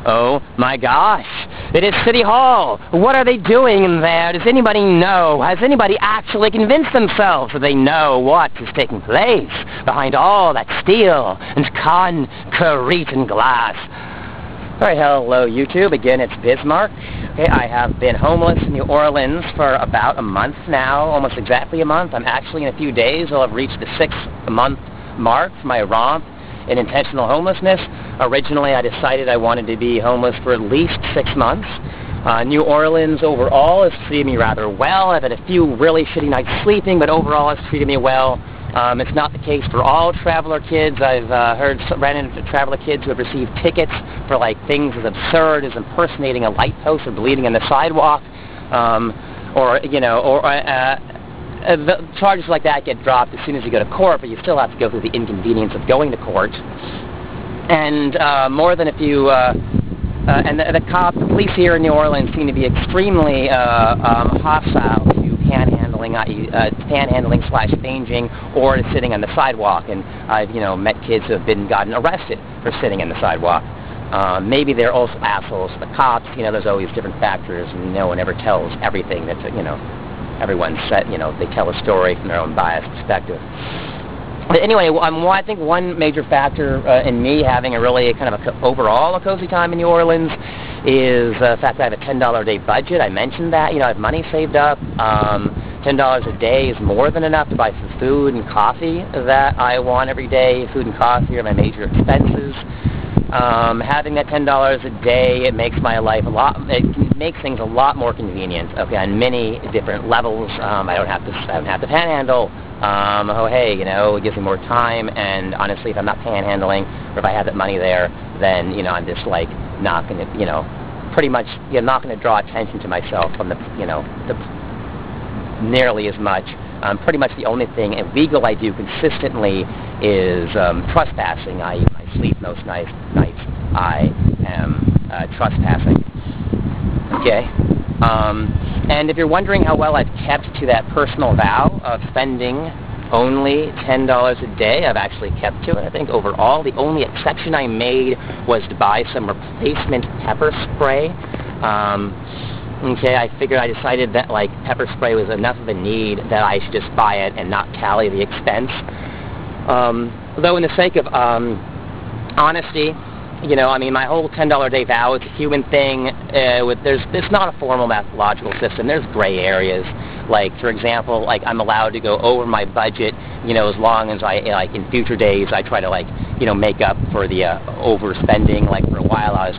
Oh my gosh, it is City Hall. What are they doing in there? Does anybody know? Has anybody actually convinced themselves that they know what is taking place behind all that steel and concrete and glass? Alright, hello YouTube. Again, it's Bismarck. Okay, I have been homeless in New Orleans for about a month now, almost exactly a month. I'm actually, in a few days, I'll have reached the 6-month mark for my romp in intentional homelessness. Originally, I decided I wanted to be homeless for at least 6 months. New Orleans overall has treated me rather well. I've had a few really shitty nights sleeping, but overall it's treated me well. It's not the case for all Traveler kids. I've ran into Traveler kids who have received tickets for like things as absurd as impersonating a light post or bleeding on the sidewalk, the charges like that get dropped as soon as you go to court, but you still have to go through the inconvenience of going to court. And more than a few, the police here in New Orleans seem to be extremely hostile to panhandling / staging or to sitting on the sidewalk. And I've met kids who have gotten arrested for sitting on the sidewalk. Maybe they're also assholes to the cops. There's always different factors, and no one ever tells everything that's everyone's set, they tell a story from their own biased perspective. But anyway, I think one major factor in me having a really kind of overall a cozy time in New Orleans is the fact that I have a $10 a day budget. I mentioned that, I have money saved up. $10 a day is more than enough to buy some food and coffee that I want every day. Food and coffee are my major expenses. Having that $10 a day, it makes my life it makes things a lot more convenient, okay, on many different levels. I don't have to panhandle. It gives me more time, and honestly, if I'm not panhandling, or if I have that money there, then, I'm just, like, not going to, pretty much, not going to draw attention to myself from nearly as much. Pretty much the only thing illegal I do consistently is trespassing. I sleep most nights. I am trespassing. Okay. And if you're wondering how well I've kept to that personal vow of spending only $10 a day, I've actually kept to it. I think overall the only exception I made was to buy some replacement pepper spray. Okay, I decided that like pepper spray was enough of a need that I should just buy it and not tally the expense. Though in the sake of honesty, my whole $10 a day vow is a human thing. It's not a formal methodological system. There's gray areas. Like, for example, like I'm allowed to go over my budget, as long as in future days I try to make up for the overspending. Like for a while I was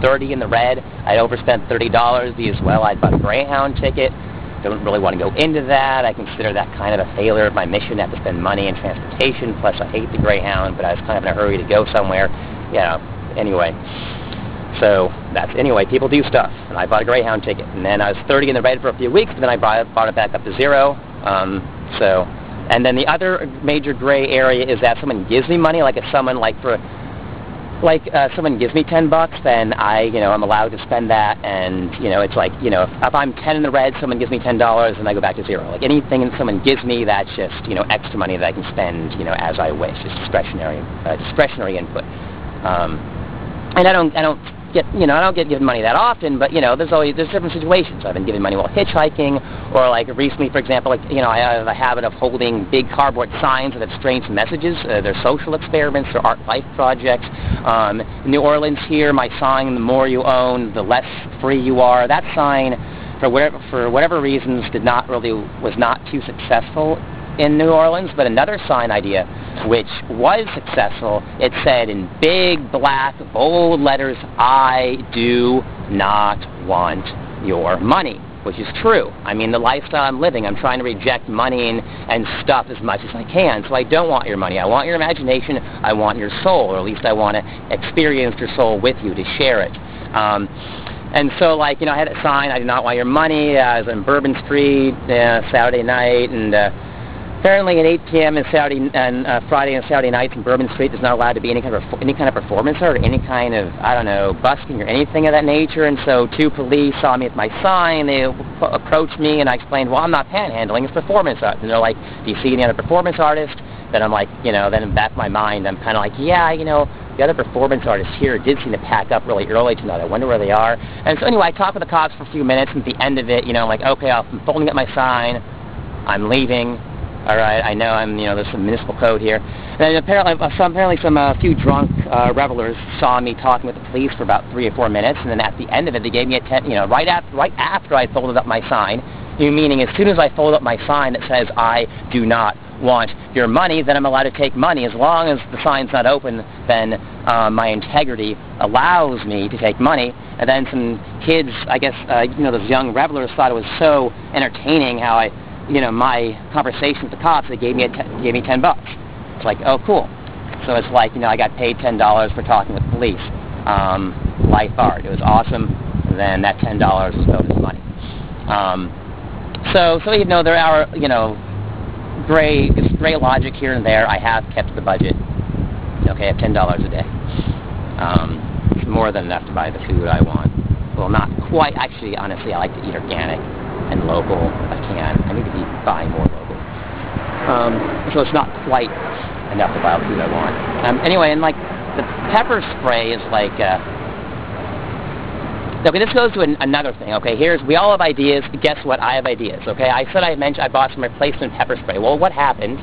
30 in the red. I overspent $30 because, well, I bought a Greyhound ticket. Don't really want to go into that. I consider that kind of a failure of my mission. I have to spend money in transportation, plus I hate the Greyhound, but I was kind of in a hurry to go somewhere. Anyway. So, people do stuff. And I bought a Greyhound ticket. And then I was 30 in the red for a few weeks, and then I brought it back up to 0. And then the other major gray area is that someone gives me money, like if someone, someone gives me $10, then I'm allowed to spend that, and, it's like, if I'm 10 in the red, someone gives me $10, and I go back to 0. Like, anything someone gives me, that's just, extra money that I can spend, as I wish. It's discretionary input. And I don't get given money that often, but, there's different situations. I've been given money while hitchhiking, or, like, recently, for example, I have a habit of holding big cardboard signs that have strange messages. They're social experiments, they're art life projects. In New Orleans here, my sign, the more you own, the less free you are. That sign, for whatever reasons, was not too successful in New Orleans, but another sign idea, which was successful, it said in big, black, bold letters, "I do not want your money," which is true. The lifestyle I'm living, I'm trying to reject money and stuff as much as I can, so I don't want your money. I want your imagination, I want your soul, or at least I want to experience your soul with you, to share it. And so, I had a sign, "I do not want your money." I was on Bourbon Street Saturday night, and Apparently at 8 p.m. and Friday and Saturday nights in Bourbon Street, there's not allowed to be any kind of performance art, or any kind of, I don't know, busking or anything of that nature. And so 2 police saw me with my sign. They approached me, and I explained, well, I'm not panhandling, it's performance art. And they're like, do you see any other performance artist? Then I'm like, then in the back of my mind, I'm kind of like, yeah, the other performance artists here did seem to pack up really early tonight. I wonder where they are. And so anyway, I talked with the cops for a few minutes, and at the end of it, I'm like, okay, I'm folding up my sign, I'm leaving. All right, I know there's some municipal code here. And apparently some few drunk revelers saw me talking with the police for about 3 or 4 minutes, and then at the end of it, they gave me right after I folded up my sign, meaning as soon as I fold up my sign that says, I do not want your money, then I'm allowed to take money. As long as the sign's not open, then my integrity allows me to take money. And then some kids, I guess, those young revelers thought it was so entertaining how my conversation with the cops, they gave me $10. It's like, oh, cool. So it's like, I got paid $10 for talking with police. Life art. It was awesome. And then that $10 was bonus money. So even though there are, gray logic here and there, I have kept the budget. Okay, at $10 a day. It's more than enough to buy the food I want. Well, not quite. Actually, honestly, I like to eat organic and local if I can. I need to be buying more local. So it's not quite enough to buy the food I want. Anyway, and like the pepper spray is like, okay, this goes to another thing. Okay, we all have ideas. Guess what? I have ideas. Okay, I said I bought some replacement pepper spray. Well, what happened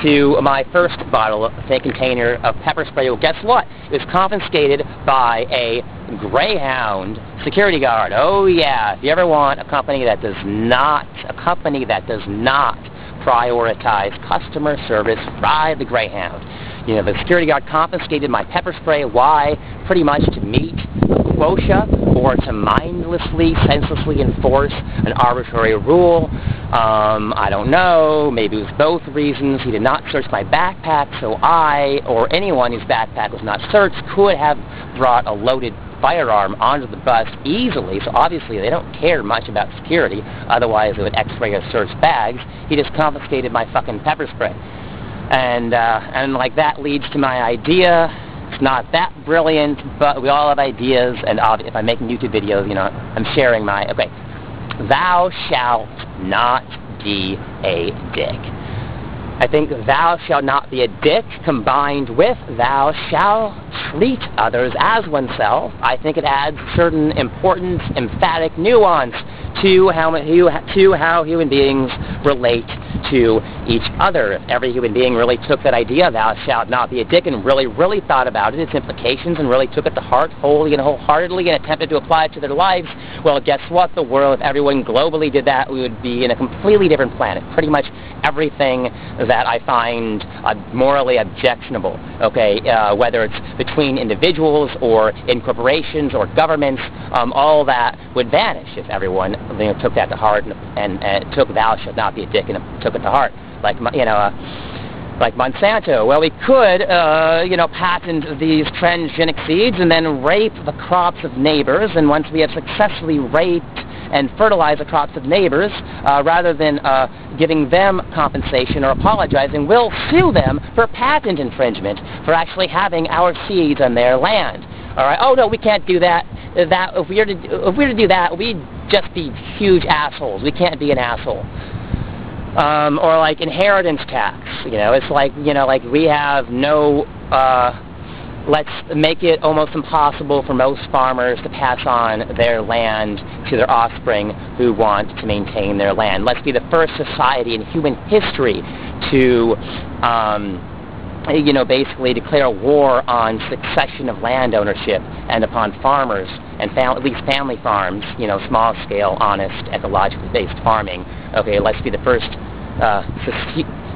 to my first bottle, container of pepper spray? Well, guess what? It was confiscated by a Greyhound security guard. Oh yeah, if you ever want a company that does not prioritize customer service, ride the Greyhound. The security guard confiscated my pepper spray. Why? Pretty much to meet a quota or to mindlessly, senselessly enforce an arbitrary rule. I don't know. Maybe it was both reasons. He did not search my backpack, so I, or anyone whose backpack was not searched, could have brought a loaded firearm onto the bus easily. So obviously they don't care much about security. Otherwise they would X-ray or search bags. He just confiscated my fucking pepper spray. And like that leads to my idea. It's not that brilliant, but we all have ideas, and if I'm making YouTube videos, I'm sharing my, okay. Thou shalt not be a dick. I think thou shalt not be a dick combined with thou shalt treat others as oneself. I think it adds certain important, emphatic nuance to how human beings relate to each other. If every human being really took that idea, thou shalt not be a dick, and really thought about it, its implications, and really took it to heart wholly and wholeheartedly and attempted to apply it to their lives, well, guess what? The world, if everyone globally did that, we would be in a completely different planet. Pretty much everything that I find morally objectionable, okay, whether it's between individuals or in corporations or governments, all that would vanish if everyone took that to heart and took thou shalt not be a dick and took it to heart. Like Monsanto. Well, we could, patent these transgenic seeds and then rape the crops of neighbors, and once we have successfully raped and fertilized the crops of neighbors, rather than giving them compensation or apologizing, we'll sue them for patent infringement for actually having our seeds on their land. All right? Oh, no, we can't do that. If we were to do that, we'd just be huge assholes. We can't be an asshole. Or like inheritance tax, it's like, like we have no, let's make it almost impossible for most farmers to pass on their land to their offspring who want to maintain their land. Let's be the first society in human history to, basically declare war on succession of land ownership and upon farmers and at least family farms, small-scale, honest, ecologically based farming. Okay, let's be the first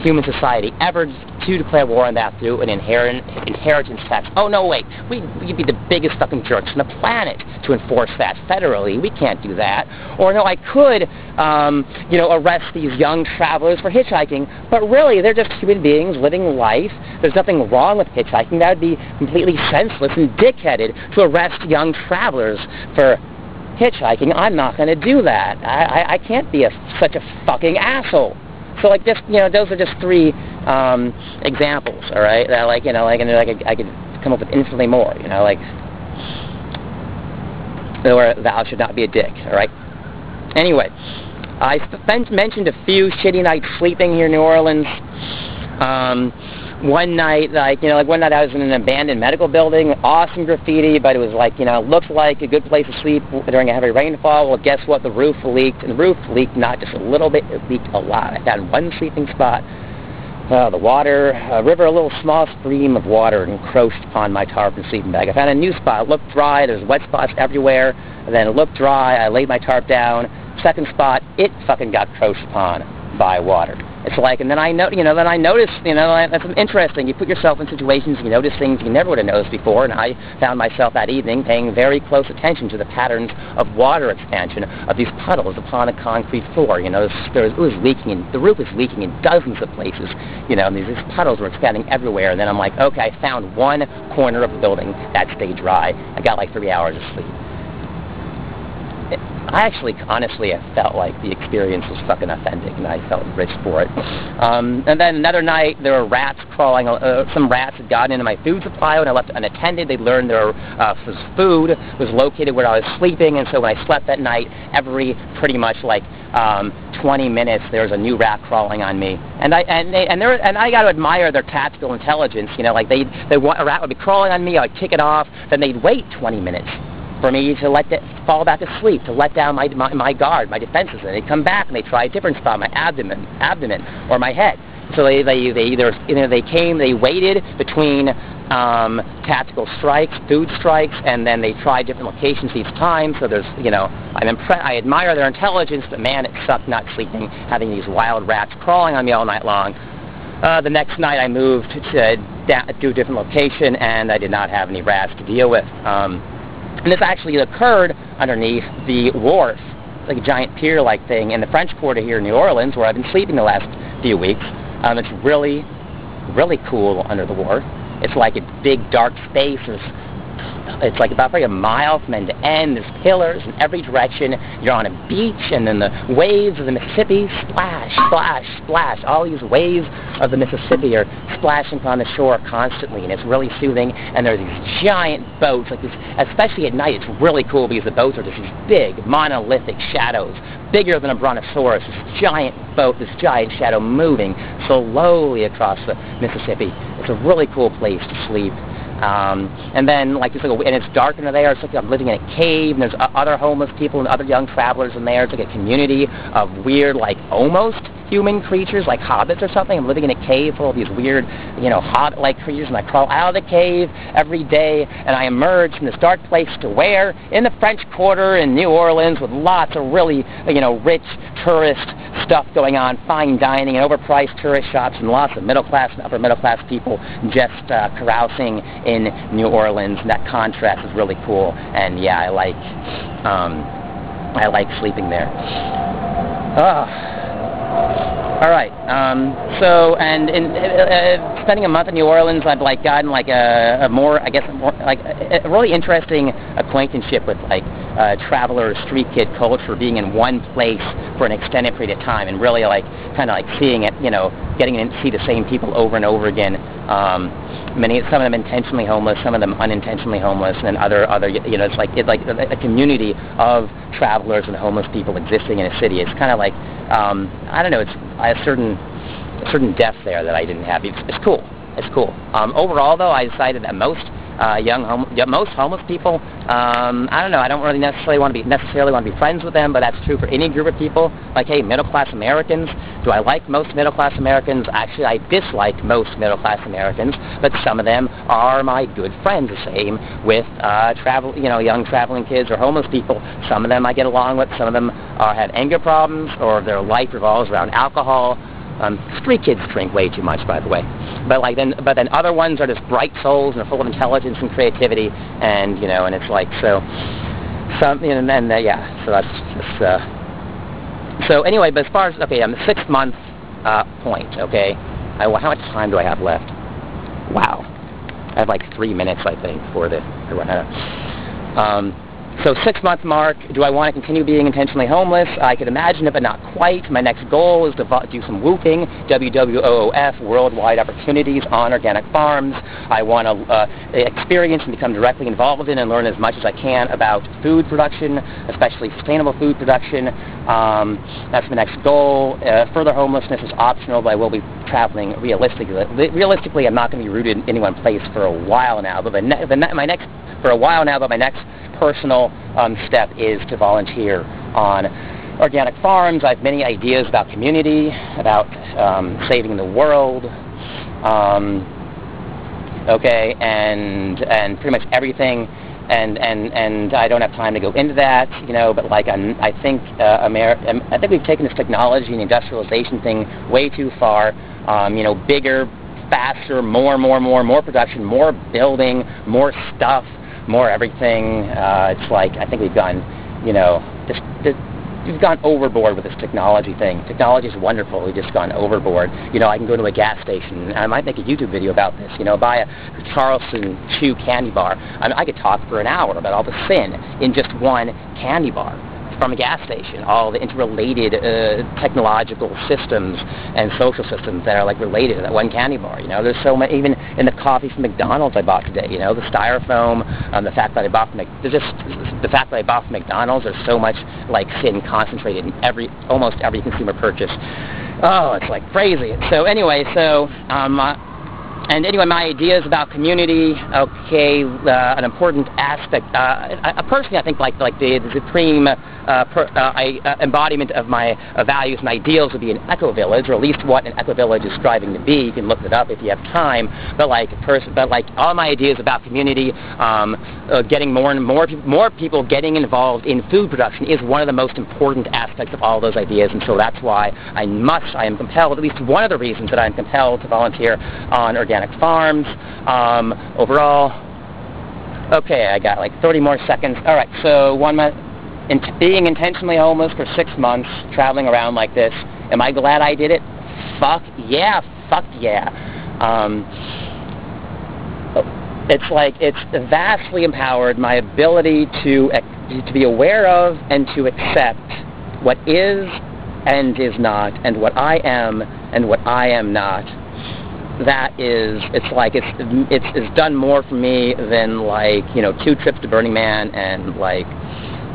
human society ever to declare war on that through an inheritance tax. Oh, no, wait. We'd be the biggest fucking jerks on the planet to enforce that federally. We can't do that. Or, no, I could, arrest these young travelers for hitchhiking, but really, they're just human beings living life. There's nothing wrong with hitchhiking. That would be completely senseless and dickheaded to arrest young travelers for hitchhiking. I'm not going to do that. I can't be such a fucking asshole So like just, those are just 3 examples, all right? That like, and like I could come up with infinitely more, like, or thou should not be a dick, all right? Anyway, I mentioned a few shitty nights sleeping here in New Orleans. One night, one night I was in an abandoned medical building, awesome graffiti, but it was like, looked like a good place to sleep during a heavy rainfall. Well, guess what? The roof leaked, and the roof leaked not just a little bit, it leaked a lot. I found one sleeping spot. The water, a river, a little small stream of water encroached upon my tarp and sleeping bag. I found a new spot. It looked dry. There's wet spots everywhere. And then it looked dry. I laid my tarp down. Second spot, it fucking got encroached upon by water. It's like, and then I noticed, that's interesting. You put yourself in situations, you notice things you never would have noticed before, and I found myself that evening paying very close attention to the patterns of water expansion of these puddles upon a concrete floor. It was leaking, the roof was leaking in dozens of places, and these puddles were expanding everywhere, and then I'm like, okay, I found one corner of the building that stayed dry. I got like 3 hours of sleep. Honestly, I felt like the experience was fucking authentic, and I felt rich for it. And then another night, there were rats crawling. Some rats had gotten into my food supply when I left it unattended. They learned their food was located where I was sleeping, and so when I slept that night, every pretty much like 20 minutes, there was a new rat crawling on me. And I got to admire their tactical intelligence. A rat would be crawling on me, I'd kick it off, then they'd wait 20 minutes for me to let it fall back to sleep, to let down my guard, my defenses, and they'd come back and they'd try a different spot, my abdomen, or my head. So they waited between tactical strikes, food strikes, and then they tried different locations each time. So there's, I admire their intelligence, but man, it sucked not sleeping, having these wild rats crawling on me all night long. The next night I moved to a different location, and I did not have any rats to deal with. And this actually occurred underneath the wharf, like a giant pier-like thing in the French Quarter here in New Orleans, where I've been sleeping the last few weeks. It's really, really cool under the wharf. It's like a big, dark space. It's like about a mile from end to end. There's pillars in every direction. You're on a beach, and then the waves of the Mississippi splash, splash, splash. All these waves of the Mississippi are splashing upon the shore constantly, and it's really soothing. And there are these giant boats, like this, especially at night. It's really cool because the boats are just these big, monolithic shadows, bigger than a brontosaurus. This giant boat, this giant shadow moving slowly across the Mississippi. It's a really cool place to sleep. And then, and it's dark under there. It's like I'm living in a cave, and there's other homeless people and other young travelers in there. It's like a community of weird, almost human creatures, like hobbits or something. I'm living in a cave full of these weird, hobbit-like creatures, and I crawl out of the cave every day, and I emerge from this dark place to where? In the French Quarter in New Orleans, with lots of really, rich tourist stuff going on, fine dining and overpriced tourist shops, and lots of middle-class and upper-middle-class people just carousing in New Orleans. And that contrast is really cool, and yeah, I like sleeping there. All right. So, and in spending a month in New Orleans, I've gotten a really interesting acquaintanceship with traveler street kid culture, being in one place for an extended period of time, and really seeing it, getting to see the same people over and over again. Some of them intentionally homeless, some of them unintentionally homeless, and then other it's like a community of travelers and homeless people existing in a city. It's kind of like I don't know, it's a certain depth there that I didn't have. It's cool. It's cool. Overall, though, I decided that most most homeless people, I don't know, I don't really necessarily want to be friends with them, but that's true for any group of people. Hey, middle-class Americans, do I like most middle-class Americans? Actually, I dislike most middle-class Americans, but some of them are my good friends. The same with young traveling kids or homeless people. Some of them I get along with. Some of them have anger problems, or their life revolves around alcohol. Street kids drink way too much, by the way. But then other ones are just bright souls and are full of intelligence and creativity, and and it's so that's just so anyway. But as far as I'm the 6 month point. Okay, how much time do I have left? Wow, I have 3 minutes, I think, before the So 6-month mark, do I want to continue being intentionally homeless? I could imagine it, but not quite. My next goal is to do some WOOFing, WWOOF, Worldwide Opportunities on Organic Farms. I want to experience and become directly involved in and learn as much as I can about food production, especially sustainable food production. That's my next goal. Further homelessness is optional, but I will be traveling realistically. Realistically, I'm not going to be rooted in any one place for a while now, but my next personal step is to volunteer on organic farms. I have many ideas about community, about saving the world, okay, and pretty much everything. And I don't have time to go into that, you know. But like I think we've taken this technology and industrialization thing way too far. You know, bigger, faster, more production, more building, more stuff, more everything. It's like I think we've gone, you know, we've gone overboard with this technology thing. Technology is wonderful. We've just gone overboard. You know, I can go to a gas station, and I might make a YouTube video about this. You know, buy a Charleston Chew candy bar. I mean, I could talk for an hour about all the sin in just one candy bar from a gas station, all the interrelated technological systems and social systems that are like related to that one candy bar. You know, there's so many, even in the coffee from McDonald's I bought today. You know, the styrofoam, the fact that I bought from McDonald's. There's so much like sin concentrated in almost every consumer purchase. Oh, it's like crazy. So anyway, my ideas about community, okay, an important aspect. Personally, I think like the supreme embodiment of my values and ideals would be an eco-village, or at least what an eco-village is striving to be. You can look it up if you have time. But like all my ideas about community, getting more people getting involved in food production is one of the most important aspects of all those ideas. And so that's why I am compelled. At least one of the reasons that I'm compelled to volunteer on organic farms. Overall, okay, I got like 30 more seconds. All right, so being intentionally homeless for 6 months, traveling around like this. Am I glad I did it? Fuck yeah, fuck yeah. It's like it's vastly empowered my ability to be aware of and to accept what is and is not, and what I am and what I am not. That is, it's done more for me than, like, you know, 2 trips to Burning Man and like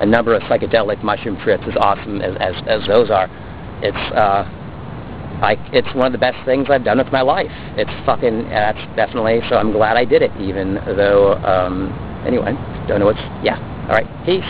a number of psychedelic mushroom trips, as awesome as those are. It's one of the best things I've done with my life. It's fucking, that's definitely, so I'm glad I did it, even though, anyway, don't know what's, yeah. All right, peace.